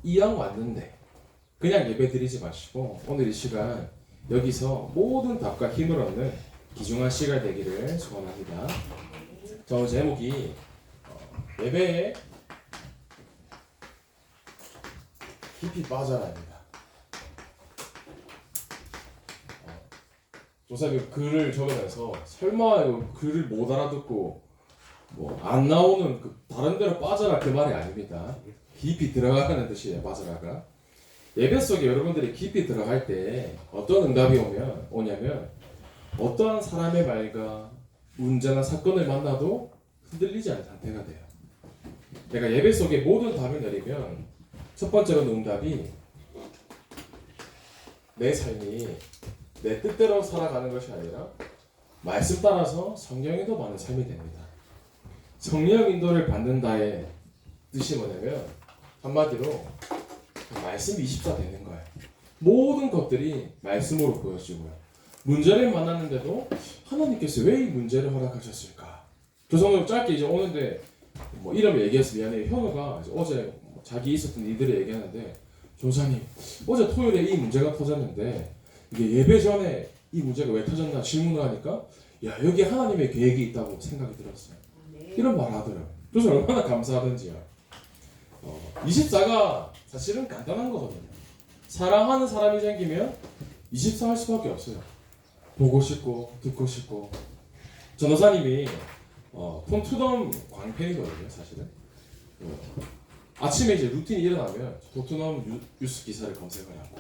이왕 왔는데 그냥 예배 드리지 마시고 오늘 이 시간 여기서 모든 답과 힘을 얻는 귀중한 시간 되기를 소원합니다. 자, 오늘 제목이 예배에 깊이 빠져라입니다. 조사님 글을 적으면서 설마 이거 글을 못 알아듣고 뭐 안 나오는 그 다른 데로 빠져라 그 말이 아닙니다. 깊이 들어가는 뜻이에요. 빠져라가. 예배 속에 여러분들이 깊이 들어갈 때 어떤 응답이 오냐면 어떠한 사람의 말과 문제나 사건을 만나도 흔들리지 않는 상태가 돼요. 내가 예배 속에 모든 답을 내리면 첫 번째로 응답이 내 삶이 내 뜻대로 살아가는 것이 아니라 말씀 따라서 성령 인도 받는 삶이 됩니다. 성령 인도를 받는다의 뜻이 뭐냐면 한마디로 말씀 24 되는 거예요. 모든 것들이 말씀으로 보여지고요. 문제를 만났는데도 하나님께서 왜 이 문제를 허락하셨을까? 조성은 짧게 이제 오는데 뭐 이름을 얘기해서 미안해요. 현우가 어제 자기 있었던 일들을 얘기하는데 조사님 어제 토요일에 이 문제가 터졌는데 이게 예배 전에 이 문제가 왜 터졌나 질문을 하니까 야 여기 하나님의 계획이 있다고 생각이 들었어요. 이런 말 하더라고요. 그래서 얼마나 감사하던지요. 24가 사실은 간단한 거거든요. 사랑하는 사람이 생기면 24 할 수밖에 없어요. 보고 싶고 듣고 싶고. 전도사님이 폰투넘 광팬이거든요. 사실은 아침에 이제 루틴이 일어나면 폰투넘 뉴스 기사를 검색을 하고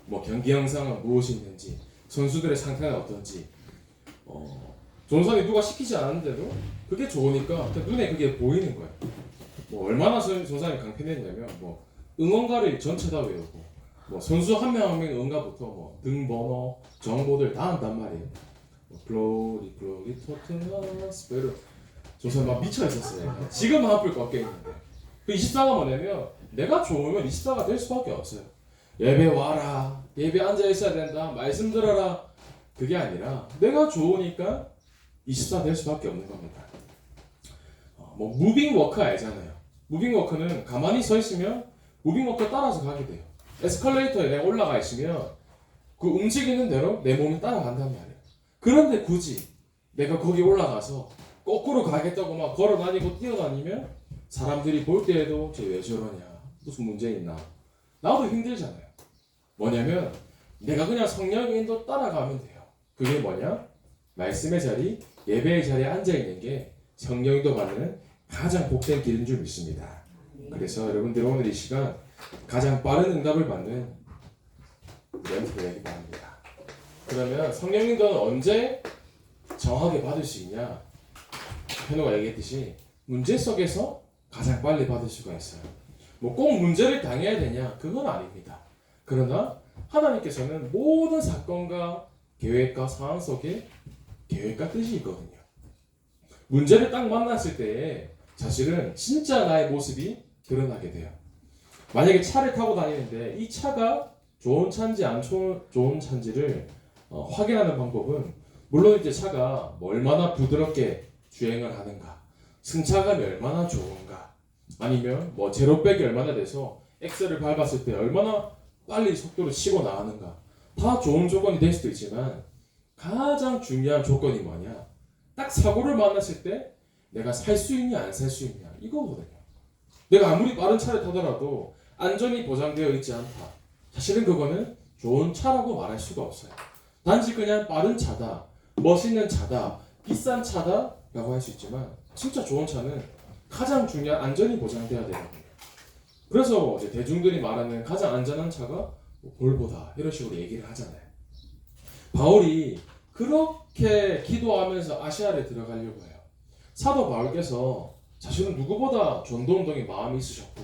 뭐 경기 영상은 무엇이 있는지 선수들의 상태가 어떤지 전도사님 누가 시키지 않았는데도 그게 좋으니까 눈에 그게 보이는 거예요. 뭐 얼마나 전도사님 강팬했냐면 뭐 응원가를 전체 다 외우고 뭐 선수 한 명 한 명 응원가부터 뭐 등번호 정보들 다 한단 말이에요. 글로리 토트넘 스페르 전도사님 막 미쳐 있었어요. 지금 한풀 꺾여 있는데 그 24가 뭐냐면 내가 좋으면 24가 될 수밖에 없어요. 예배 와라 예배 앉아 있어야 된다 말씀 들어라 그게 아니라 내가 좋으니까 24 될 수밖에 없는 겁니다. 뭐 무빙 워커 알잖아요. 무빙 워커는 가만히 서 있으면 무빙 워커 따라서 가게 돼요. 에스컬레이터에 내가 올라가 있으면 그 움직이는 대로 내 몸이 따라간단 말이에요. 그런데 굳이 내가 거기 올라가서 거꾸로 가겠다고 막 걸어 다니고 뛰어다니면 사람들이 볼 때에도 쟤 왜 저러냐 무슨 문제 있나 나도 힘들잖아요. 뭐냐면 내가 그냥 성령의 인도 따라가면 돼요. 그게 뭐냐? 말씀의 자리, 예배의 자리에 앉아있는 게 성령 인도 받는 가장 복된 길인 줄 믿습니다. 그래서 여러분들 오늘 이 시간 가장 빠른 응답을 받는 우리한테 되기 바랍니다. 그러면 성령 인도는 언제 정확하게 받을 수 있냐? 현우가 얘기했듯이 문제 속에서 가장 빨리 받을 수가 있어요. 뭐 꼭 문제를 당해야 되냐? 그건 아닙니다. 그러나 하나님께서는 모든 사건과 계획과 상황 속에 계획과 뜻이 있거든요. 문제를 딱 만났을 때에 사실은 진짜 나의 모습이 드러나게 돼요. 만약에 차를 타고 다니는데 이 차가 좋은 차인지 안 좋은 차인지를 확인하는 방법은 물론 이제 차가 뭐 얼마나 부드럽게 주행을 하는가, 승차감이 얼마나 좋은가, 아니면 뭐 제로백이 얼마나 돼서 엑셀을 밟았을 때 얼마나 빨리 속도를 치고 나가는가 다 좋은 조건이 될 수도 있지만 가장 중요한 조건이 뭐냐? 딱 사고를 만났을 때 내가 살 수 있냐 안 살 수 있냐 이거거든요. 내가 아무리 빠른 차를 타더라도 안전이 보장되어 있지 않다. 사실은 그거는 좋은 차라고 말할 수가 없어요. 단지 그냥 빠른 차다, 멋있는 차다, 비싼 차다 라고 할 수 있지만 진짜 좋은 차는 가장 중요한 안전이 보장되어야 되거든요. 그래서 이제 대중들이 말하는 가장 안전한 차가 볼보다 이런 식으로 얘기를 하잖아요. 바울이 그렇게 기도하면서 아시아를 들어가려고 해요. 사도 바울께서 자신은 누구보다 전도 운동에 마음이 있으셨고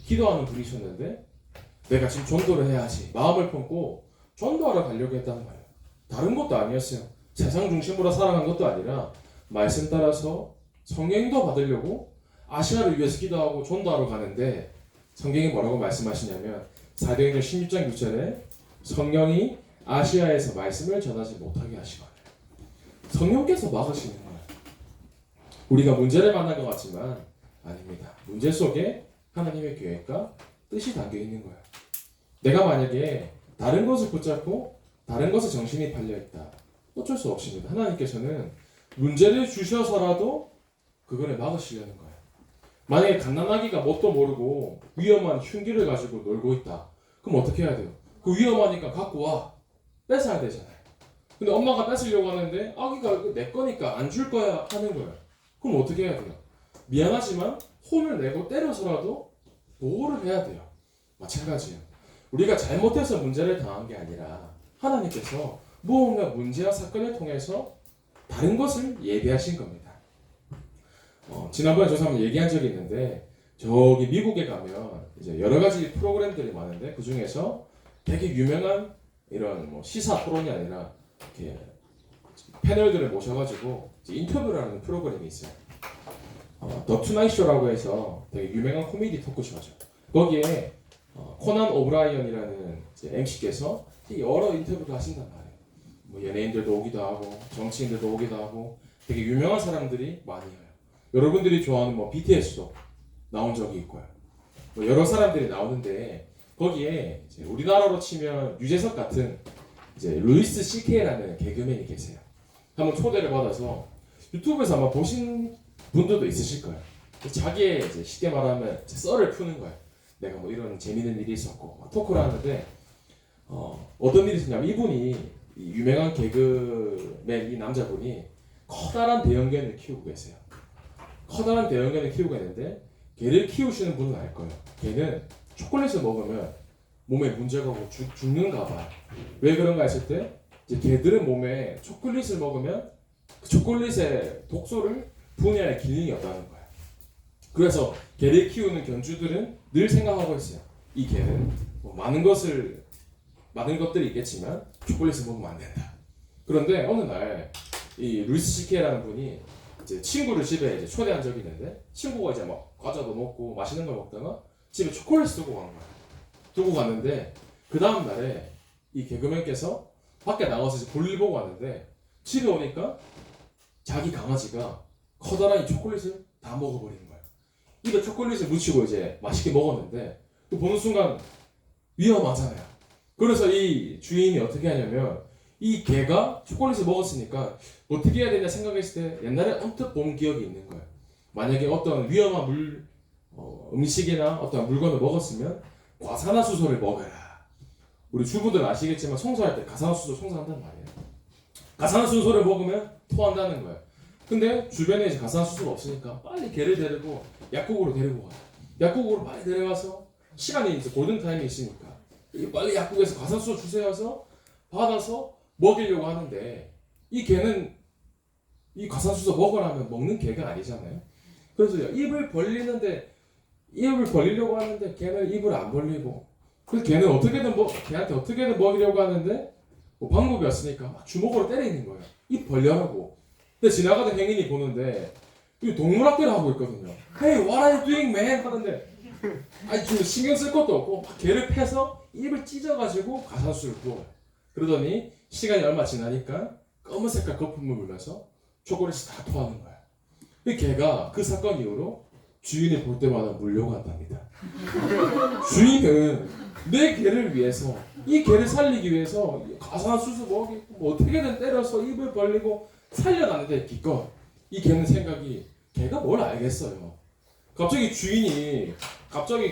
기도하는 분이셨는데 내가 지금 전도를 해야지 마음을 품고 전도하러 가려고 했다는 거예요. 다른 것도 아니었어요. 세상 중심으로 살아간 것도 아니라 말씀 따라서 성령도 받으려고 아시아를 위해서 기도하고 전도하러 가는데 성경이 뭐라고 말씀하시냐면 사도행전 16장 6절에 성령이 아시아에서 말씀을 전하지 못하게 하시거든요. 성령께서 막으시는 거예요. 우리가 문제를 만난 것 같지만 아닙니다. 문제 속에 하나님의 계획과 뜻이 담겨 있는 거예요. 내가 만약에 다른 것을 붙잡고 다른 것에 정신이 팔려 있다. 어쩔 수 없습니다. 하나님께서는 문제를 주셔서라도 그거를 막으시려는 거예요. 만약에 갓난아기가 뭣도 모르고 위험한 흉기를 가지고 놀고 있다. 그럼 어떻게 해야 돼요? 그 위험하니까 갖고 와. 뺏어야 되잖아요. 근데 엄마가 뺏으려고 하는데 아기가 내 거니까 안 줄 거야 하는 거예요. 그럼 어떻게 해야 돼요? 미안하지만 혼을 내고 때려서라도 보호를 해야 돼요. 마찬가지예요. 우리가 잘못해서 문제를 당한 게 아니라 하나님께서 무언가 문제와 사건을 통해서 다른 것을 예비하신 겁니다. 지난번에 저도 한번 얘기한 적이 있는데 저기 미국에 가면 이제 여러 가지 프로그램들이 많은데 그 중에서 되게 유명한 이런 뭐 시사 토론이 아니라 이렇게 패널들을 모셔가지고 인터뷰를 하는 프로그램이 있어요. 더 투나잇 쇼라고 해서 되게 유명한 코미디 토크쇼죠. 거기에 코난 오브라이언이라는 MC께서 여러 인터뷰를 하신단 말이에요. 뭐 연예인들도 오기도 하고 정치인들도 오기도 하고 되게 유명한 사람들이 많이 와요. 여러분들이 좋아하는 뭐 BTS도 나온 적이 있고요. 뭐 여러 사람들이 나오는데 거기에 이제 우리나라로 치면 유재석 같은 이제 루이스 CK라는 개그맨이 계세요. 한번 초대를 받아서 유튜브에서 아마 보신 분들도 있으실 거예요. 자기의 이제 쉽게 말하면 썰을 푸는 거예요. 내가 뭐 이런 재밌는 일이 있었고 토크를 하는데 어떤 일이 있었냐면 이분이 이 유명한 개그맨 이 남자분이 커다란 대형견을 키우고 계세요. 커다란 대형견을 키우고 있는데 개를 키우시는 분은 알 거예요. 개는 초콜릿을 먹으면 몸에 문제가 오고 죽는가 봐요. 왜 그런가 했을 때 이제 개들은 몸에 초콜릿을 먹으면 그 초콜릿의 독소를 분해할 기능이 없다는 거예요. 그래서 개를 키우는 견주들은 늘 생각하고 있어요. 이 개는 뭐 많은 것들이 있겠지만 초콜릿을 먹으면 안 된다. 그런데 어느 날 이 루이스 CK라는 분이 이제 친구를 집에 이제 초대한 적이 있는데 친구가 이제 막 과자도 먹고 맛있는 걸 먹다가 집에 초콜릿을 두고 간 거예요. 두고 갔는데 그 다음 날에 이 개그맨께서 밖에 나가서 이제 볼일 보고 왔는데 집에 오니까 자기 강아지가 커다란 이 초콜릿을 다 먹어버리는 거예요. 입에 초콜릿을 묻히고 이제 맛있게 먹었는데 또 보는 순간 위험하잖아요. 그래서 이 주인이 어떻게 하냐면 이 개가 초콜릿을 먹었으니까 어떻게 해야 되냐 생각했을 때 옛날에 언뜻 본 기억이 있는 거예요. 만약에 어떤 위험한 음식이나 어떤 물건을 먹었으면 과산화수소를 먹어라. 우리 주부들 아시겠지만 청소할 때 가산화수소 청소한단 말이에요. 가산화수소를 먹으면 토한다는 거예요. 근데 주변에 이제 가산화수소가 없으니까 빨리 개를 데리고 약국으로 데리고 가요. 약국으로 빨리 데려가서 시간이 이제 골든타임이 있으니까 빨리 약국에서 가산수소 주세요 해서 받아서 먹이려고 하는데 이 개는 이 가산수소 먹으라면 먹는 개가 아니잖아요. 그래서 입을 벌리려고 하는데 걔는 입을 안 벌리고 그래서 걔는 걔한테 어떻게든 먹이려고 하는데 뭐 방법이 없으니까 막 주먹으로 때리는 거예요. 입 벌려라고. 근데 지나가던 행인이 보는데 이 동물학대를 하고 있거든요. Hey, what are you doing, man? 하는데 아니 지금 신경 쓸 것도 없고 막 개를 패서 입을 찢어가지고 가산수를 부어요. 그러더니 시간이 얼마 지나니까 검은 색깔 거품을 물려서 초콜릿이 다 토하는 거예요. 이 개가 그 사건 이후로 주인을 볼 때마다 물려간답니다. 주인은 내 개를 위해서 이 개를 살리기 위해서 가산수소 먹이고 뭐 어떻게든 때려서 입을 벌리고 살려놨는데 기껏 이 개는 생각이 개가 뭘 알겠어요. 갑자기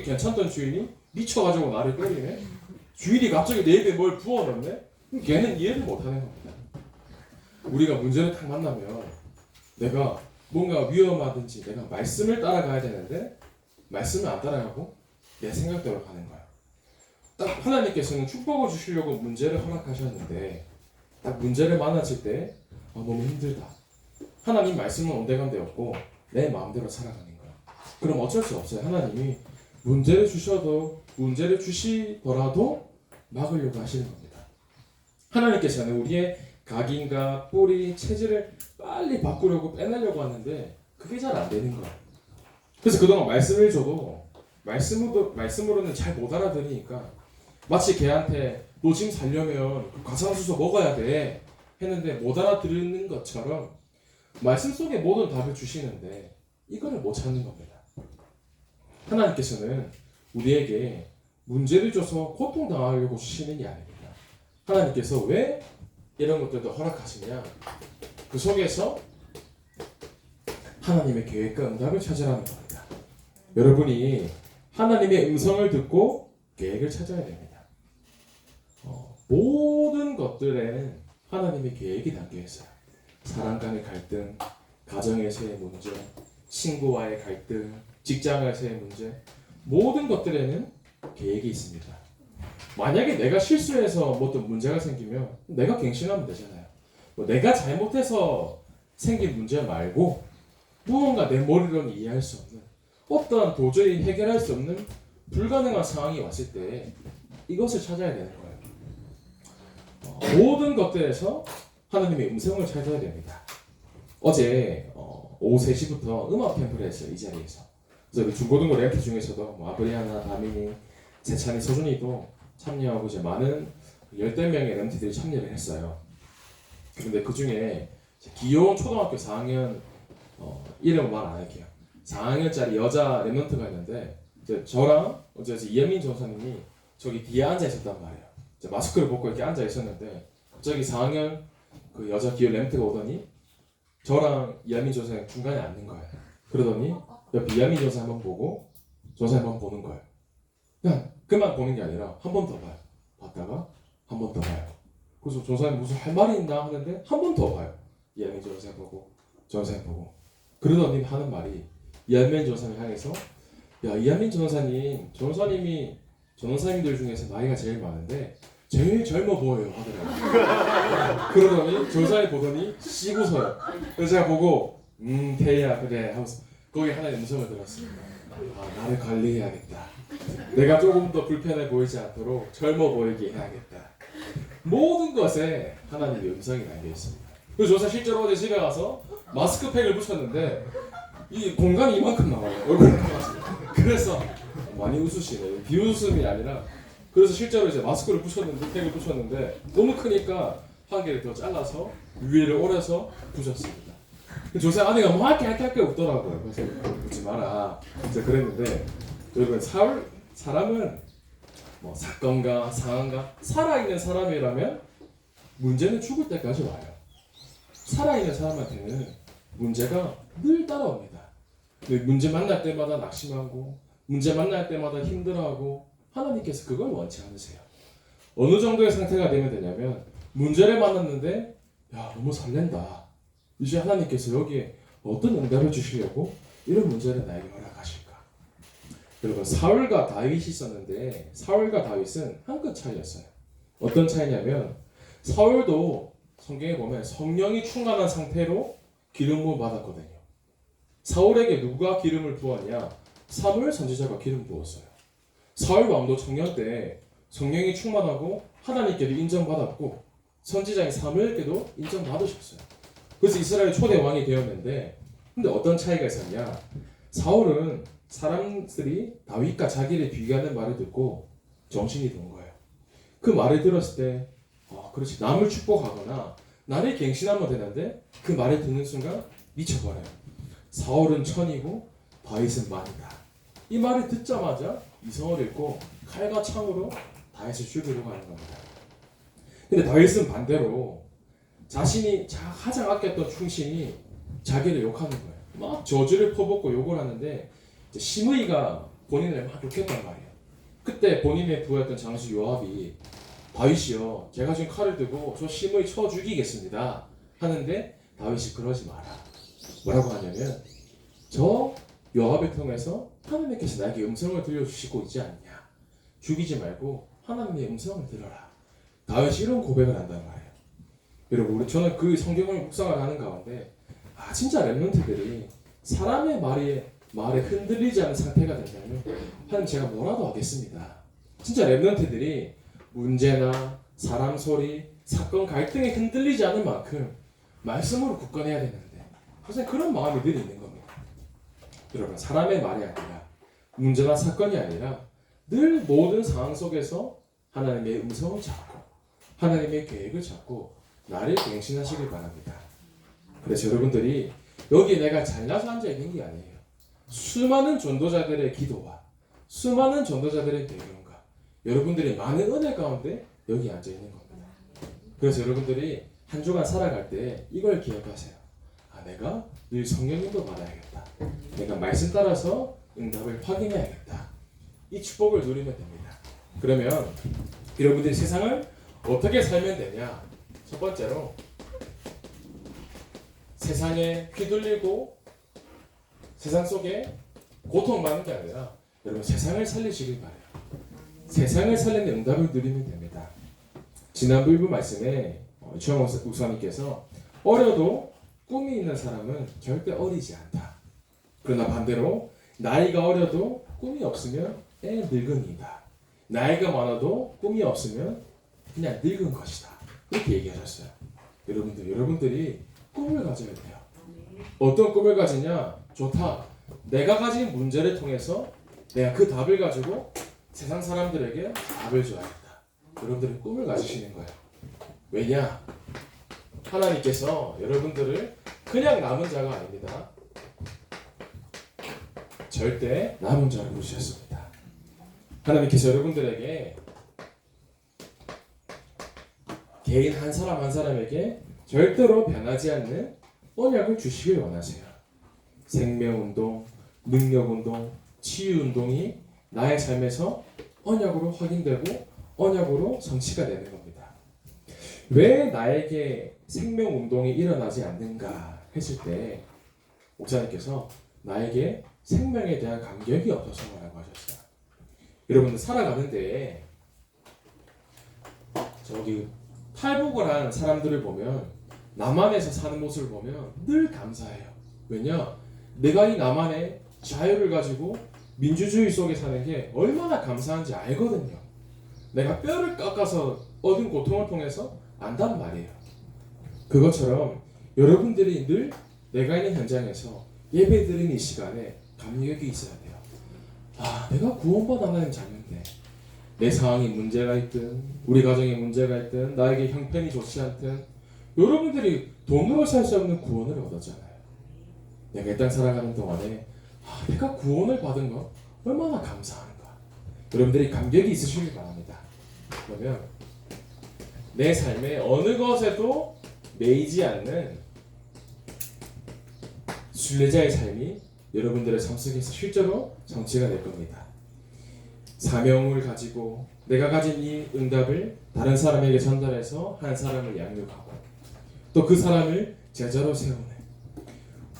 괜찮던 주인이 미쳐가지고 나를 때리네. 주인이 갑자기 내 입에 뭘 부어넣네. 그럼 걔는 이해를 못하는 겁니다. 우리가 문제를 딱 만나면 내가 뭔가 위험하든지 내가 말씀을 따라가야 되는데 말씀을 안 따라가고 내 생각대로 가는 거야. 딱 하나님께서는 축복을 주시려고 문제를 허락하셨는데 딱 문제를 만났을 때 너무 힘들다. 하나님 말씀은 온데간데 없고 내 마음대로 살아가는 거야. 그럼 어쩔 수 없어요. 하나님이 문제를 주시더라도 막으려고 하시는 겁니다. 하나님께서는 우리의 각인과 뿌리, 체질을 빨리 바꾸려고 빼내려고 하는데 그게 잘 안 되는 거야. 그래서 그동안 말씀을 줘도 말씀으로는 잘 못 알아들으니까 마치 걔한테 너 지금 살려면 가산수소 먹어야 돼 했는데 못 알아들는 것처럼 말씀 속에 모든 답을 주시는데 이거를 못 찾는 겁니다. 하나님께서는 우리에게 문제를 줘서 고통당하려고 주시는 게 아닙니다. 하나님께서 왜 이런 것들도 허락하시냐? 그 속에서 하나님의 계획과 응답을 찾으라는 겁니다. 여러분이 하나님의 음성을 듣고 계획을 찾아야 됩니다. 모든 것들에는 하나님의 계획이 담겨 있어요. 사람 간의 갈등, 가정에서의 문제, 친구와의 갈등, 직장에서의 문제, 모든 것들에는 계획이 있습니다. 만약에 내가 실수해서 뭐 어떤 문제가 생기면 내가 갱신하면 되잖아요. 내가 잘못해서 생긴 문제 말고 무언가 내 머리로는 이해할 수 없는 어떠한 도저히 해결할 수 없는 불가능한 상황이 왔을 때 이것을 찾아야 되는 거예요. 모든 것들에서 하나님의 음성을 찾아야 됩니다. 어제 오후 3시부터 음악 캠프를 했어요. 이 자리에서. 그래서 우리 중고등부 랩트 중에서도 뭐 아브리아나, 다민이, 세찬이, 서준이도 참여하고 이제 많은 열댓 명의 랩트들이 참여를 했어요. 근데 그 중에 귀여운 초등학교 4학년 이름은 말 안 할게요. 4학년짜리 여자 랩런트가 있는데 저랑 어제 이현민 전사님이 저기 뒤에 앉아 있었단 말이에요. 마스크를 벗고 이렇게 앉아 있었는데 갑자기 4학년 그 여자 귀여운 랩런트가 오더니 저랑 이현민 전사님 중간에 앉는 거예요. 그러더니 옆에 이현민 전사 한번 보고 전사 한번 보는 거예요. 그냥 그만 보는 게 아니라 한 번 더 봐요. 봤다가 한 번 더 봐요. 그래서 전사님 무슨 할 말이 있나 하는데 한 번 더 봐요. 이현민 전사 보고 전사 보고 그러더니 하는 말이 이한민 전사님 향해서 야 이한민 전사님 전사님이 전사님들 중에서 나이가 제일 많은데 제일 젊어 보여요 하더라고요. 그러더니 전사님 보더니 씩 웃어요. 그래서 제가 보고 태희야 그래 하면서 거기 하나의 음성을 들었습니다. 아 나를 관리해야겠다. 내가 조금 더 불편해 보이지 않도록 젊어 보이게 해야겠다. 모든 것에 하나님의 음성이 담겨 있습니다. 그래서 저사 실제로 어제 집에 가서 마스크팩을 붙였는데 이 공간이 이만큼 나와요. 얼굴 나와서. 그래서 많이 웃으시네요. 비웃음이 아니라 그래서 실제로 이제 마스크를 붙였는데 팩을 붙였는데 너무 크니까 한 개를 더 잘라서 위를 오려서 붙였습니다. 조사 아내가 뭐 할게 웃더라고요. 그래서 웃지 마라. 이제 그랬는데 여러분 사람은 뭐 사건과 상황과 살아있는 사람이라면 문제는 죽을 때까지 와요. 살아있는 사람한테는 문제가 늘 따라옵니다. 문제 만날 때마다 낙심하고 문제 만날 때마다 힘들어하고 하나님께서 그걸 원치 않으세요. 어느 정도의 상태가 되면 되냐면 문제를 만났는데 야 너무 설렌다. 이제 하나님께서 여기에 어떤 응답을 주시려고 이런 문제를 나에게 허락하실까. 여러분 사울과 다윗이 있었는데 사울과 다윗은 한 끗 차이였어요. 어떤 차이냐면 사울도 성경에 보면 성령이 충만한 상태로 기름 부음 받았거든요. 사울에게 누가 기름을 부었냐? 사무엘 선지자가 기름 부었어요. 사울 왕도 청년 때 성령이 충만하고 하나님께도 인정받았고 선지자인 사무엘께도 인정받으셨어요. 그래서 이스라엘 초대 왕이 되었는데 근데 어떤 차이가 있었냐? 사울은 사람들이 다윗과 자기를 비교하는 말을 듣고 정신이 든 거예요. 그 말을 들었을 때 그렇지 남을 축복하거나 나를 갱신하면 되는데 그 말을 듣는 순간 미쳐버려요. 사울은 천이고 다윗은 만이다. 이 말을 듣자마자 이성을 잃고 칼과 창으로 다윗을 죽이려고 하는 겁니다. 근데 다윗은 반대로 자신이 가장 아꼈던 충신이 자기를 욕하는 거예요. 막 저주를 퍼붓고 욕을 하는데 시므이가 본인을 막 욕했단 말이에요. 그때 본인의 부하였던 장수 요압이 다윗이요 제가 지금 칼을 들고 저 시므이 쳐 죽이겠습니다 하는데 다윗이 그러지 마라. 뭐라고 하냐면 저 요압을 통해서 하나님께서 나에게 음성을 들려주시고 있지 않냐. 죽이지 말고 하나님의 음성을 들어라. 다윗이 이런 고백을 한단 말이에요. 여러분 저는 그 성경을 묵상을 하는 가운데 진짜 랩런트들이 사람의 말에 흔들리지 않은 상태가 된다면 하나님 제가 뭐라도 하겠습니다. 진짜 랩런트들이 문제나 사람 소리, 사건 갈등에 흔들리지 않을 만큼 말씀으로 굳건해야 되는데 선생님 그런 마음이 늘 있는 겁니다. 여러분 사람의 말이 아니라 문제나 사건이 아니라 늘 모든 상황 속에서 하나님의 음성을 찾고 하나님의 계획을 찾고 나를 갱신하시길 바랍니다. 그래서 여러분들이 여기 내가 잘나서 앉아있는 게 아니에요. 수많은 전도자들의 기도와 수많은 전도자들의 배경과 여러분들이 많은 은혜 가운데 여기 앉아 있는 겁니다. 그래서 여러분들이 한 주간 살아갈 때 이걸 기억하세요. 아, 내가 늘 성령님도 받아야겠다. 내가 말씀 따라서 응답을 확인해야겠다. 이 축복을 누리면 됩니다. 그러면 여러분들이 세상을 어떻게 살면 되냐? 첫 번째로 세상에 휘둘리고 세상 속에 고통받는 게 아니라 여러분 세상을 살리시길 바래요. 세상을 살리는 응답을 누리면 됩니다. 지난주 일부 말씀에 주영 목사님께서 어려도 꿈이 있는 사람은 절대 어리지 않다. 그러나 반대로 나이가 어려도 꿈이 없으면 늙은이다. 나이가 많아도 꿈이 없으면 그냥 늙은 것이다. 이렇게 얘기하셨어요. 여러분들이 꿈을 가져야 돼요. 어떤 꿈을 가지냐? 좋다. 내가 가진 문제를 통해서 내가 그 답을 가지고 세상 사람들에게 답을 줘야겠다. 여러분들은 꿈을 가지시는 거예요. 왜냐? 하나님께서 여러분들을 그냥 남은 자가 아닙니다. 절대 남은 자로 부르셨습니다. 하나님께서 여러분들에게 개인 한 사람 한 사람에게 절대로 변하지 않는 언약을 주시길 원하세요. 생명운동, 능력운동, 치유운동이 나의 삶에서 언약으로 확인되고 언약으로 성취가 되는 겁니다. 왜 나에게 생명운동이 일어나지 않는가 했을 때 목사님께서 나에게 생명에 대한 감격이 없어서라고 하셨어요. 여러분들 살아가는데 저기 탈북을 한 사람들을 보면 남한에서 사는 모습을 보면 늘 감사해요. 왜냐? 내가 이 남한의 자유를 가지고 민주주의 속에 사는 게 얼마나 감사한지 알거든요. 내가 뼈를 깎아서 얻은 고통을 통해서 안단 말이에요. 그것처럼 여러분들이 늘 내가 있는 현장에서 예배 드리는 이 시간에 감격이 있어야 돼요. 아, 내가 구원받아나는 자녀인데 내 상황이 문제가 있든 우리 가정에 문제가 있든 나에게 형편이 좋지 않든 여러분들이 돈으로 살 수 없는 구원을 얻었잖아요. 내가 이 땅 살아가는 동안에 내가 구원을 받은 거 얼마나 감사한가. 여러분들이 감격이 있으시길 바랍니다. 그러면 내 삶에 어느 것에도 매이지 않는 순례자의 삶이 여러분들의 삶 속에서 실제로 성취가 될 겁니다. 사명을 가지고 내가 가진 이 응답을 다른 사람에게 전달해서 한 사람을 양육하고 또 그 사람을 제자로 세우는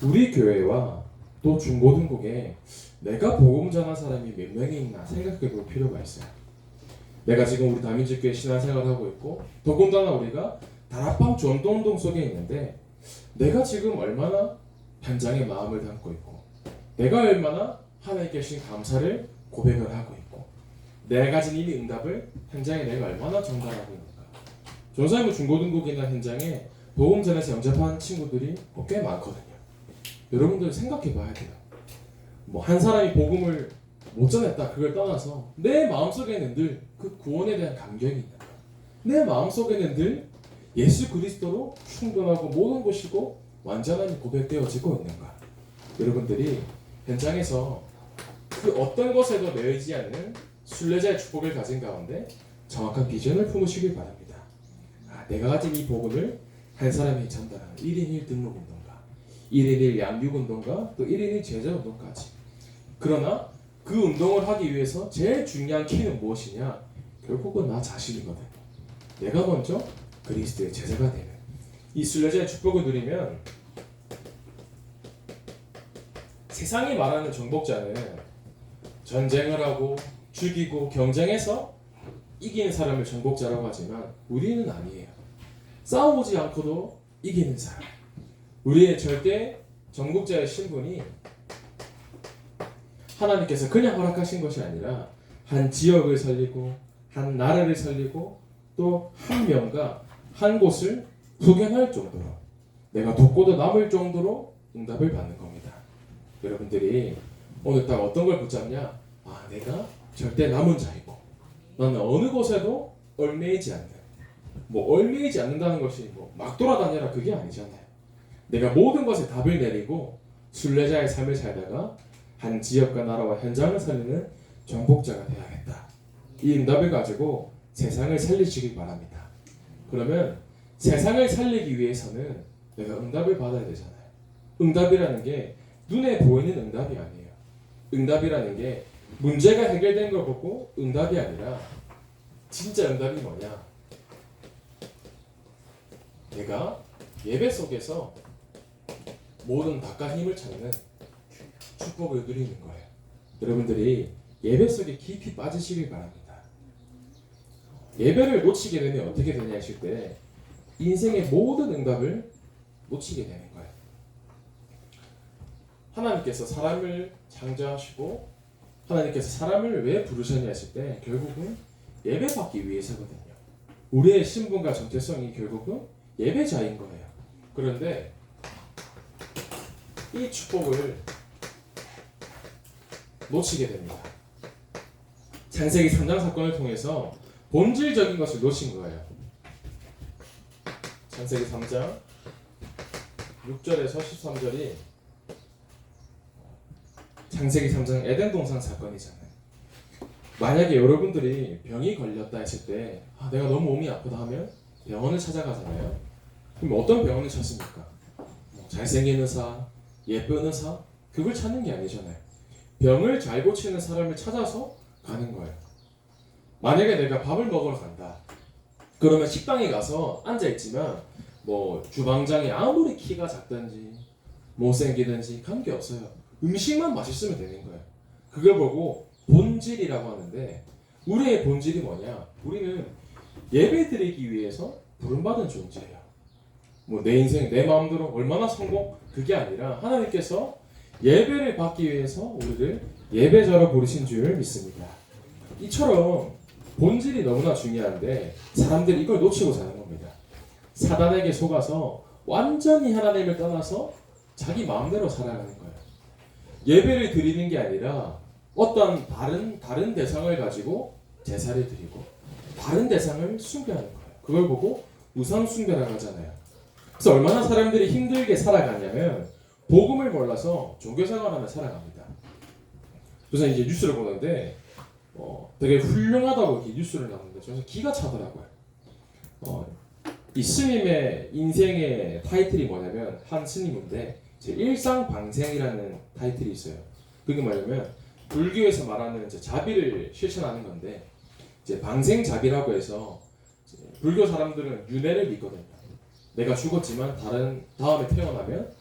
우리 교회와 또 중고등국에 내가 복음 전한 사람이 몇 명이 있나 생각해 볼 필요가 있어요. 내가 지금 우리 다민지교회 신앙생활을 하고 있고 더군다나 우리가 다락방 전도운동 속에 있는데 내가 지금 얼마나 현장에 마음을 담고 있고 내가 얼마나 하나님께 주신 감사를 고백을 하고 있고 내가 가진 이 응답을 현장에 내가 얼마나 전달하고 있는가. 전사님은 중고등국이나 현장에 복음 전에서 영접한 친구들이 꽤 많거든요. 여러분들 생각해 봐야 돼요. 뭐 한 사람이 복음을 못 전했다 그걸 떠나서 내 마음속에는 늘 그 구원에 대한 감격이 있는 거예요. 내 마음속에는 늘 예수 그리스도로 충분하고 모든 것이고 완전함이 고백되어지고 있는가. 여러분들이 현장에서 그 어떤 것에도 매이지 않는 순례자의 축복을 가진 가운데 정확한 비전을 품으시길 바랍니다. 내가 가진 이 복음을 한 사람이 전달하는 1인 1 등록운동가 1인 1 양육운동가 또 1인 1 제자운동까지. 그러나 그 운동을 하기 위해서 제일 중요한 키는 무엇이냐? 결국은 나 자신이거든. 내가 먼저 그리스도의 제자가 되는 이 순례자의 축복을 누리면 세상이 말하는 정복자는 전쟁을 하고 죽이고 경쟁해서 이기는 사람을 정복자라고 하지만 우리는 아니에요. 싸우지 않고도 이기는 사람. 우리의 절대 정복자의 신분이 하나님께서 그냥 허락하신 것이 아니라 한 지역을 살리고 한 나라를 살리고 또 한 명과 한 곳을 소견할 정도로 내가 돕고도 남을 정도로 응답을 받는 겁니다. 여러분들이 오늘 딱 어떤 걸 붙잡냐? 내가 절대 남은 자이고 나는 어느 곳에도 얽매이지 않는 얽매이지 않는다는 것이 막 돌아다녀라 그게 아니잖아요. 내가 모든 것에 답을 내리고 순례자의 삶을 살다가 한 지역과 나라와 현장을 살리는 정복자가 되어야겠다. 이 응답을 가지고 세상을 살리시길 바랍니다. 그러면 세상을 살리기 위해서는 내가 응답을 받아야 되잖아요. 응답이라는 게 눈에 보이는 응답이 아니에요. 응답이라는 게 문제가 해결된 걸 보고 응답이 아니라 진짜 응답이 뭐냐? 내가 예배 속에서 모든 닭과 힘을 찾는 축복을 누리는 거예요. 여러분들이 예배 속에 깊이 빠지시길 바랍니다. 예배를 놓치게 되면 어떻게 되냐 하실 때 인생의 모든 응답을 놓치게 되는 거예요. 하나님께서 사람을 창조하시고 하나님께서 사람을 왜 부르셨냐 하실 때 결국은 예배받기 위해서거든요. 우리의 신분과 정체성이 결국은 예배자인 거예요. 그런데 이 축복을 놓치게 됩니다. 창세기 3장 사건을 통해서 본질적인 것을 놓친 거예요. 창세기 3장 6절에서 13절이 창세기 3장 에덴 동산 사건이잖아요. 만약에 여러분들이 병이 걸렸다 했을 때 내가 너무 몸이 아프다 하면 병원을 찾아가잖아요. 그럼 어떤 병원을 찾습니까? 잘생긴 의사, 예쁜 의사? 그걸 찾는 게 아니잖아요. 병을 잘 고치는 사람을 찾아서 가는 거예요. 만약에 내가 밥을 먹으러 간다. 그러면 식당에 가서 앉아있지만 주방장이 아무리 키가 작든지 못생기든지 관계없어요. 음식만 맛있으면 되는 거예요. 그걸 보고 본질이라고 하는데 우리의 본질이 뭐냐? 우리는 예배드리기 위해서 부름받은 존재예요. 내 인생 내 마음대로 얼마나 성공 그게 아니라 하나님께서 예배를 받기 위해서 우리를 예배자로 부르신 줄 믿습니다. 이처럼 본질이 너무나 중요한데 사람들이 이걸 놓치고 사는 겁니다. 사단에게 속아서 완전히 하나님을 떠나서 자기 마음대로 살아가는 거예요. 예배를 드리는 게 아니라 어떤 다른 대상을 가지고 제사를 드리고 다른 대상을 숭배하는 거예요. 그걸 보고 우상 숭배라고 하잖아요. 그래서 얼마나 사람들이 힘들게 살아가냐면 복음을 몰라서 종교생활하며 살아갑니다. 그래서 이제 뉴스를 보는데 되게 훌륭하다고 이렇게 뉴스를 나오는데 저는 기가 차더라고요. 이 스님의 인생의 타이틀이 뭐냐면 한 스님인데 일상방생이라는 타이틀이 있어요. 그게 뭐냐면 불교에서 말하는 이제 자비를 실천하는 건데 이제 방생자비라고 해서 불교 사람들은 윤회를 믿거든요. 내가 죽었지만 다음에 태어나면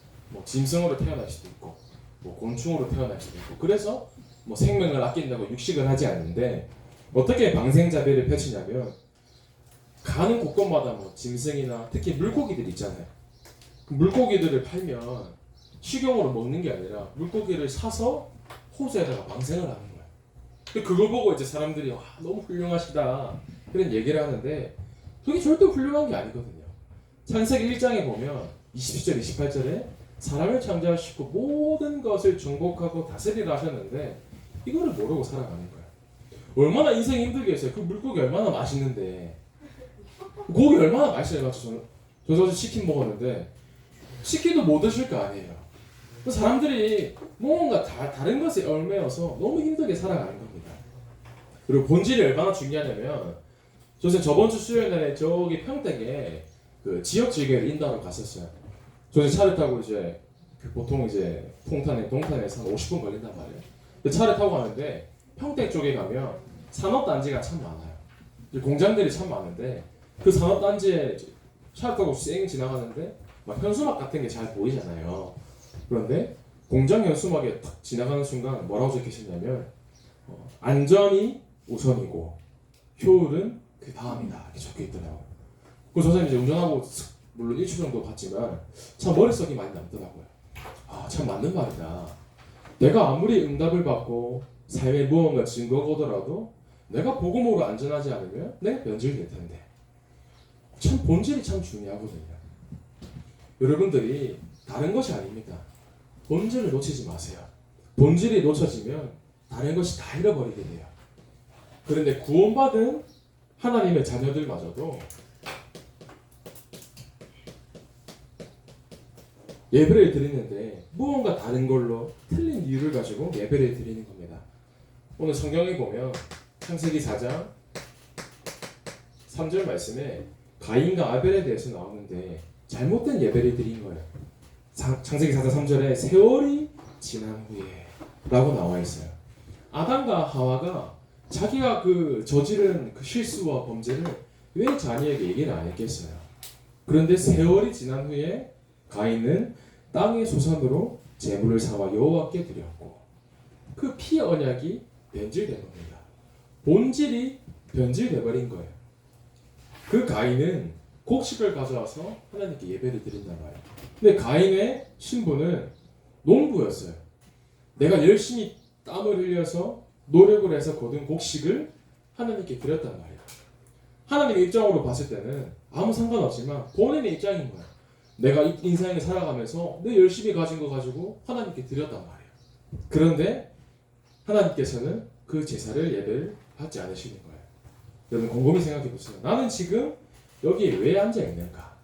짐승으로 태어날 수도 있고 곤충으로 태어날 수도 있고 그래서 생명을 아낀다고 육식을 하지 않는데 어떻게 방생자비를 펼치냐면 가는 곳곳마다 짐승이나 특히 물고기들 있잖아요. 그 물고기들을 팔면 식용으로 먹는 게 아니라 물고기를 사서 호수에다가 방생을 하는 거예요. 그걸 보고 이제 사람들이 너무 훌륭하시다 그런 얘기를 하는데 그게 절대 훌륭한 게 아니거든요. 창세기 1장에 보면 27절 28절에 사람을 창조하시고 모든 것을 정복하고 다스리라 하셨는데 이거를 모르고 살아가는 거예요. 얼마나 인생이 힘들겠어요. 그 물고기 얼마나 맛있는데 고기 얼마나 맛있어요. 저도 치킨 먹었는데 치킨도 못 드실 거 아니에요. 사람들이 뭔가 다른 것에 얽매여서 너무 힘들게 살아가는 겁니다. 그리고 본질이 얼마나 중요하냐면 저번 주 수요일 날에 저기 평택에 그 지역 즐겨를 인도하러 갔었어요. 차를 타고 이제 보통 이제 동탄에서 한 50분 걸린단 말이에요. 차를 타고 가는데 평택 쪽에 가면 산업단지가 참 많아요. 공장들이 참 많은데 그 산업단지에 차를 타고 쌩 지나가는데 현수막 같은 게 잘 보이잖아요. 그런데 공장 현수막에 탁 지나가는 순간 뭐라고 적혀있냐면 안전이 우선이고 효율은 그 다음이다 이렇게 적혀있더라고요. 그래서 선생님이 이제 운전하고 물론 1초 정도 봤지만 참 머릿속이 많이 남더라고요. 참 맞는 말이다. 내가 아무리 응답을 받고 삶에 무언가 증거가 오더라도 내가 복음으로 안전하지 않으면 내가 변질될 텐데 참 본질이 참 중요하거든요. 여러분들이 다른 것이 아닙니다. 본질을 놓치지 마세요. 본질이 놓쳐지면 다른 것이 다 잃어버리게 돼요. 그런데 구원받은 하나님의 자녀들마저도 예배를 드리는데 무언가 다른 걸로 틀린 이유를 가지고 예배를 드리는 겁니다. 오늘 성경에 보면 창세기 4장 3절 말씀에 가인과 아벨에 대해서 나오는데 잘못된 예배를 드린 거예요. 창세기 4장 3절에 세월이 지난 후에 라고 나와 있어요. 아담과 하와가 자기가 그 저지른 그 실수와 범죄를 왜 자녀에게 얘기를 안 했겠어요. 그런데 세월이 지난 후에 가인은 땅의 소산으로 제물을 사와 여호와께 드렸고 그 피 언약이 변질된 겁니다. 본질이 변질돼 버린 거예요. 그 가인은 곡식을 가져와서 하나님께 예배를 드린단 말이에요. 근데 가인의 신분은 농부였어요. 내가 열심히 땀을 흘려서 노력을 해서 거둔 곡식을 하나님께 드렸단 말이에요. 하나님의 입장으로 봤을 때는 아무 상관없지만 본인의 입장인 거야. 내가 인생을 살아가면서 내 열심히 가진 거 가지고 하나님께 드렸단 말이에요. 그런데 하나님께서는 그 제사를 예배를 받지 않으시는 거예요. 여러분 곰곰이 생각해 보세요. 나는 지금 여기에 왜 앉아 있는가?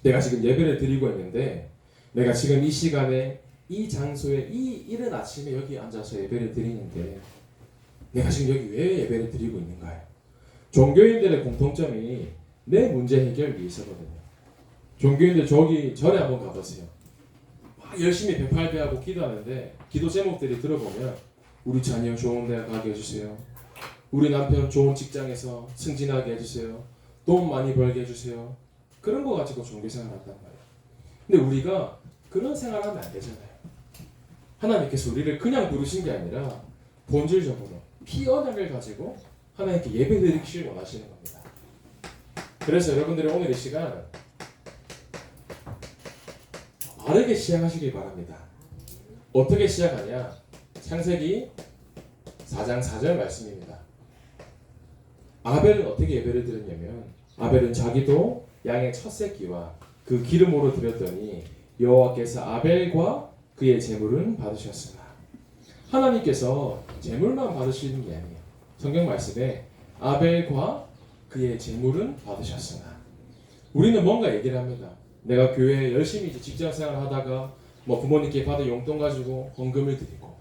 내가 지금 예배를 드리고 있는데 내가 지금 이 시간에 이 장소에 이 이른 아침에 여기 앉아서 예배를 드리는데 내가 지금 여기 왜 예배를 드리고 있는가요? 종교인들의 공통점이 내 문제 해결 위해서거든요. 종교인들 저기 절에 한번 가보세요. 막 열심히 배팔배하고 기도하는데 기도 제목들이 들어보면 우리 자녀 좋은 데 가게 해주세요. 우리 남편 좋은 직장에서 승진하게 해주세요. 돈 많이 벌게 해주세요. 그런 거 가지고 종교생활 한단 말이에요. 근데 우리가 그런 생활하면 안 되잖아요. 하나님께서 우리를 그냥 부르신 게 아니라 본질적으로 피 언약을 가지고 하나님께 예배드리기를 원하시는 겁니다. 그래서 여러분들이 오늘 이 시간 바르게 시작하시길 바랍니다. 어떻게 시작하냐? 창세기 4장 4절 말씀입니다. 아벨은 어떻게 예배를 드렸냐면 아벨은 자기도 양의 첫 새끼와 그 기름으로 드렸더니 여호와께서 아벨과 그의 제물은 받으셨으나 하나님께서 제물만 받으시는 게 아니에요. 성경 말씀에 아벨과 그의 제물은 받으셨으나 우리는 뭔가 얘기를 합니다. 내가 교회에 열심히 직장생활 하다가 뭐 부모님께 받은 용돈 가지고 헌금을 드리고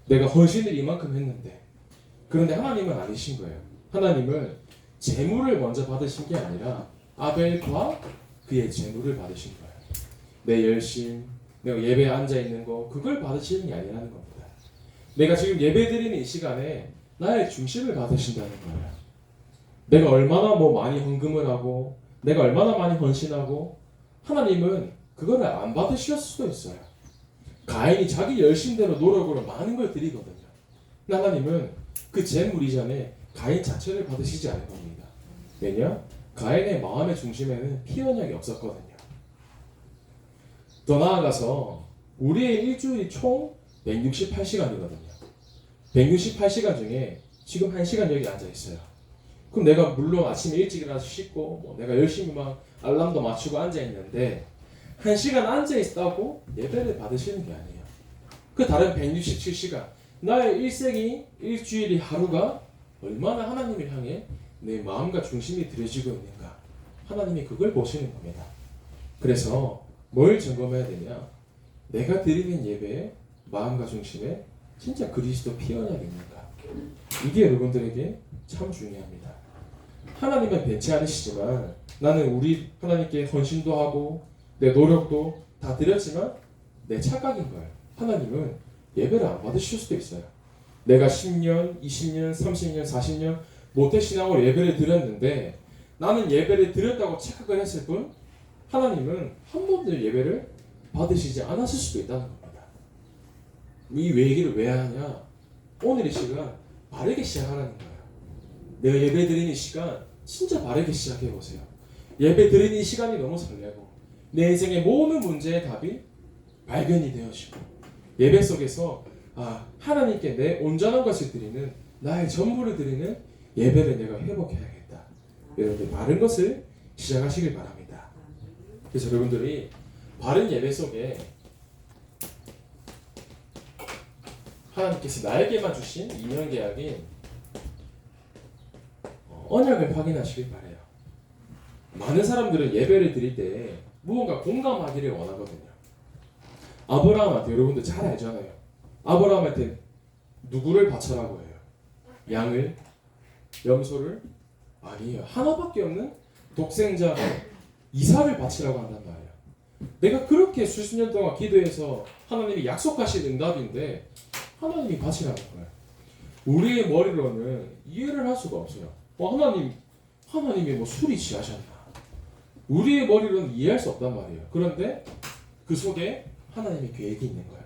내가 헌신을 이만큼 했는데 그런데 하나님은 아니신 거예요. 하나님은 제물을 먼저 받으신 게 아니라 아벨과 그의 제물을 받으신 거예요. 내 열심, 내가 예배에 앉아있는 거 그걸 받으시는 게 아니라는 겁니다. 내가 지금 예배 드리는 이 시간에 나의 중심을 받으신다는 거예요. 내가 얼마나 뭐 많이 헌금을 하고 내가 얼마나 많이 헌신하고 하나님은 그거를 안 받으실 수도 있어요. 가인이 자기 열심대로 노력으로 많은 걸 드리거든요. 근데 하나님은 그 제물 이전에 가인 자체를 받으시지 않은 겁니다. 왜냐? 가인의 마음의 중심에는 피 언약이 없었거든요. 더 나아가서 우리의 일주일이 총 168시간이거든요. 168시간 중에 지금 1시간 여기 앉아 있어요. 그럼 내가 물론 아침에 일찍 일어나서 씻고 뭐 내가 열심히 막 알람도 맞추고 앉아 있는데 1시간 앉아 있다고 예배를 받으시는 게 아니에요. 그 다른 167시간 나의 일생이 일주일이 하루가 얼마나 하나님을 향해 내 마음과 중심이 들여지고 있는가 하나님이 그걸 보시는 겁니다. 그래서 뭘 점검해야 되냐? 내가 드리는 예배의 마음과 중심에 진짜 그리스도 피 언약이 있는가? 이게 여러분들에게 참 중요합니다. 하나님은 변치 않으시지만 나는 우리 하나님께 헌신도 하고 내 노력도 다 드렸지만 내 착각인 거예요. 하나님은 예배를 안 받으실 수도 있어요. 내가 10년, 20년, 30년, 40년 모태신앙으로 예배를 드렸는데 나는 예배를 드렸다고 착각을 했을 뿐 하나님은 한 번도 예배를 받으시지 않았을 수도 있다는 겁니다. 이 얘기를 왜 하냐? 오늘 이 시간 바르게 시작하라는 거예요. 내가 예배 드리는 이 시간 진짜 바르게 시작해 보세요. 예배 드리는 이 시간이 너무 설레고 내 인생의 모든 문제의 답이 발견이 되어지고 예배 속에서 하나님께 내 온전한 것을 드리는 나의 전부를 드리는 예배를 내가 회복해야겠다. 여러분들 바른 것을 시작하시길 바랍니다. 그래서 여러분들이 바른 예배 속에 하나님께서 나에게만 주신 인연계약인 언약을 확인하시길 바래요. 많은 사람들은 예배를 드릴 때 무언가 공감하기를 원하거든요. 아브라함한테 여러분들 잘 알잖아요. 아브라함한테 누구를 바쳐라고 해요? 양을? 염소를? 아니에요. 하나밖에 없는 독생자 이삭을 바치라고 한단 말이에요. 내가 그렇게 수십 년 동안 기도해서 하나님이 약속하신 응답인데 하나님이 바치라는 거예요. 우리의 머리로는 이해를 할 수가 없어요. 하나님이 뭐 술이 취하셨나? 우리의 머리로는 이해할 수 없단 말이에요. 그런데 그 속에 하나님의 계획이 있는 거예요.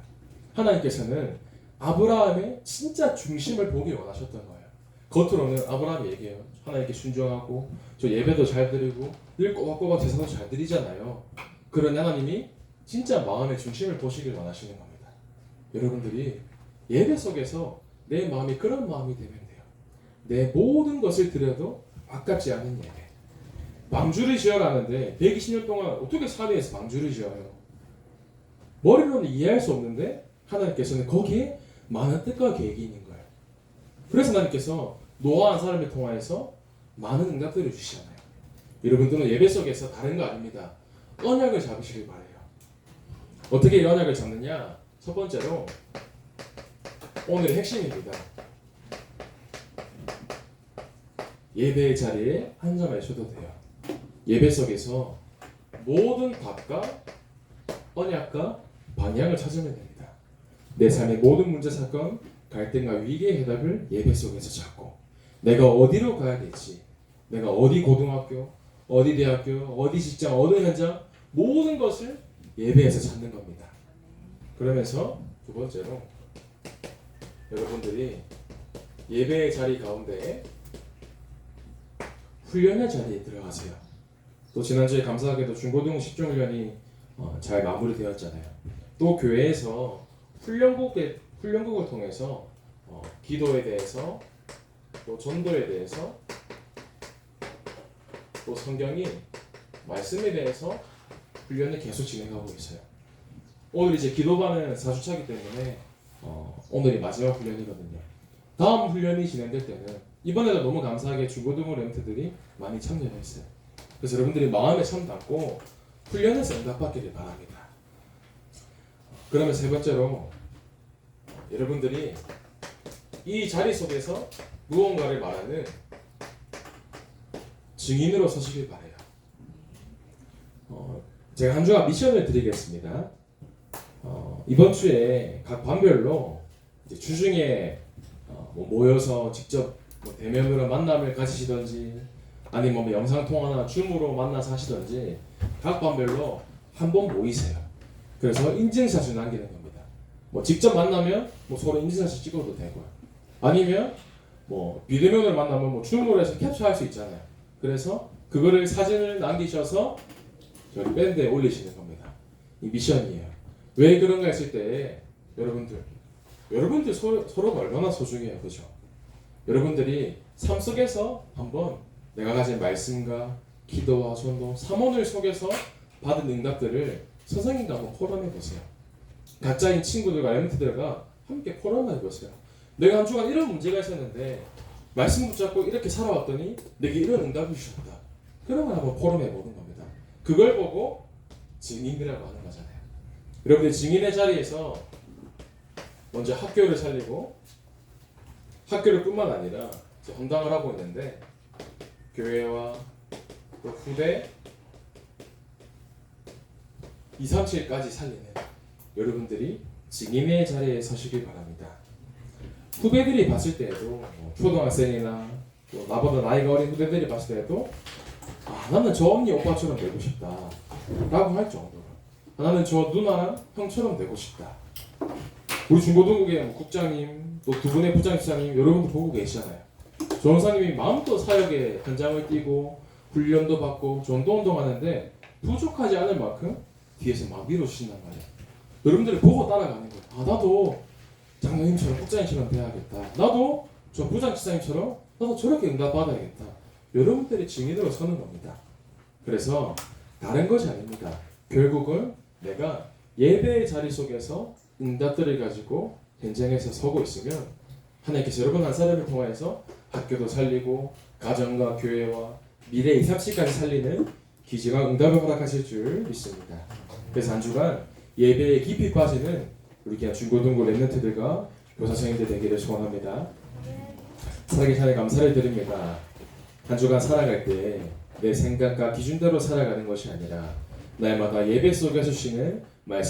하나님께서는 아브라함의 진짜 중심을 보길 원하셨던 거예요. 겉으로는 아브라함이 얘기해요. 하나님께 순종하고 저 예배도 잘 드리고 늘 꼬박꼬박 제사도 잘 드리잖아요. 그런 하나님이 진짜 마음의 중심을 보시길 원하시는 겁니다. 여러분들이 예배 속에서 내 마음이 그런 마음이 되면 돼요. 내 모든 것을 드려도 아깝지 않은 예배. 망주를 지어라는데 120년 동안 어떻게 산에서 망주를 지어요? 머리로는 이해할 수 없는데 하나님께서는 거기에 많은 뜻과 계획이 있는 거예요. 그래서 하나님께서 노아한 사람을 통하여서 많은 응답들을 주시잖아요. 여러분들은 예배 속에서 다른 거 아닙니다. 언약을 잡으시길 바래요. 어떻게 이 언약을 잡느냐? 첫 번째로 오늘의 핵심입니다. 예배의 자리에 앉아마셔도 돼요. 예배 속에서 모든 답과 언약과 방향을 찾으면 됩니다. 내 삶의 모든 문제, 사건, 갈등과 위기의 해답을 예배 속에서 찾고 내가 어디로 가야 될지, 내가 어디 고등학교, 어디 대학교, 어디 직장, 어느 현장 모든 것을 예배에서 찾는 겁니다. 그러면서 두 번째로 여러분들이 예배의 자리 가운데 훈련의 자리에 들어가세요. 또 지난주에 감사하게도 중고등 식종훈련이 잘 마무리되었잖아요. 또 교회에서 훈련국을 통해서 기도에 대해서 또 전도에 대해서 또 성경이 말씀에 대해서 훈련을 계속 진행하고 있어요. 오늘 이제 기도반은 4주차이기 때문에 오늘이 마지막 훈련이거든요. 다음 훈련이 진행될 때는 이번에도 너무 감사하게 중고등부 렘트들이 많이 참여했어요. 그래서 여러분들이 마음에 참 담고 훈련에서 응답받기를 바랍니다. 그러면 세 번째로 여러분들이 이 자리 속에서 무언가를 말하는 증인으로 서시길 바래요. 제가 한 주간 미션을 드리겠습니다. 이번 주에 각 반별로 이제 주중에 모여서 직접 대면으로 만남을 가지시던지 아니면 영상 통화나 줌으로 만나서 하시던지 각 반별로 한 번 모이세요. 그래서 인증샷을 남기는 겁니다. 직접 만나면 서로 인증샷을 찍어도 되고요. 아니면 비대면으로 만나면 줌으로 해서 캡처할 수 있잖아요. 그래서 그거를 사진을 남기셔서 저희 밴드에 올리시는 겁니다. 이 미션이에요. 왜 그런가 했을 때 여러분들 서로가 얼마나 소중해요, 그죠? 여러분들이 삶 속에서 한번 내가 가진 말씀과 기도와 전도, 삼원을 속에서 받은 응답들을 선생님과 한번 포럼해 보세요. 각자인 친구들과 엠트들과 함께 포럼해 보세요. 내가 한 주간 이런 문제가 있었는데 말씀 붙잡고 이렇게 살아왔더니 내게 이런 응답을 주셨다. 그러면 한번 포럼해 보는 겁니다. 그걸 보고 증인이라고 하는 거잖아요. 여러분들 증인의 자리에서 먼저 학교를 살리고 학교를 뿐만 아니라 헌당을 하고 있는데 교회와 또 후대 2, 3, 7까지 살리는 여러분들이 증인의 자리에 서시길 바랍니다. 후배들이 봤을 때에도 초등학생이나 또 나보다 나이가 어린 후배들이 봤을 때에도 나는 저 언니 오빠처럼 되고 싶다 라고 할 정도로 나는 저 누나랑 형처럼 되고 싶다. 우리 중고등국의 국장님 또 두 분의 부장집사님 여러분도 보고 계시잖아요. 조원사님이 마음껏 사역에 현장을 뛰고 훈련도 받고 전도 운동하는데 부족하지 않을 만큼 뒤에서 막 밀어주신단 말이에요. 여러분들이 보고 따라가는 거예요. 나도 장로님처럼 국장님처럼 돼야겠다. 나도 저 부장집사님처럼 나도 저렇게 응답받아야겠다. 여러분들이 증인으로 서는 겁니다. 그래서 다른 것이 아닙니다. 결국은 내가 예배의 자리 속에서 응답들을 가지고 현장에서 서고 있으면 하나님께서 여러분 한 사람을 통하여서 학교도 살리고 가정과 교회와 미래 2, 30까지 살리는 기지와 응답을 허락하실 줄 믿습니다. 그래서 한 주간 예배에 깊이 빠지는 우리 그냥 중고등부 랩런트들과 교사 선생님들 되기를 소원합니다. 살기 전에 감사를 드립니다. 한 주간 살아갈 때 내 생각과 기준대로 살아가는 것이 아니라 날마다 예배 속에서 쉬는 말씀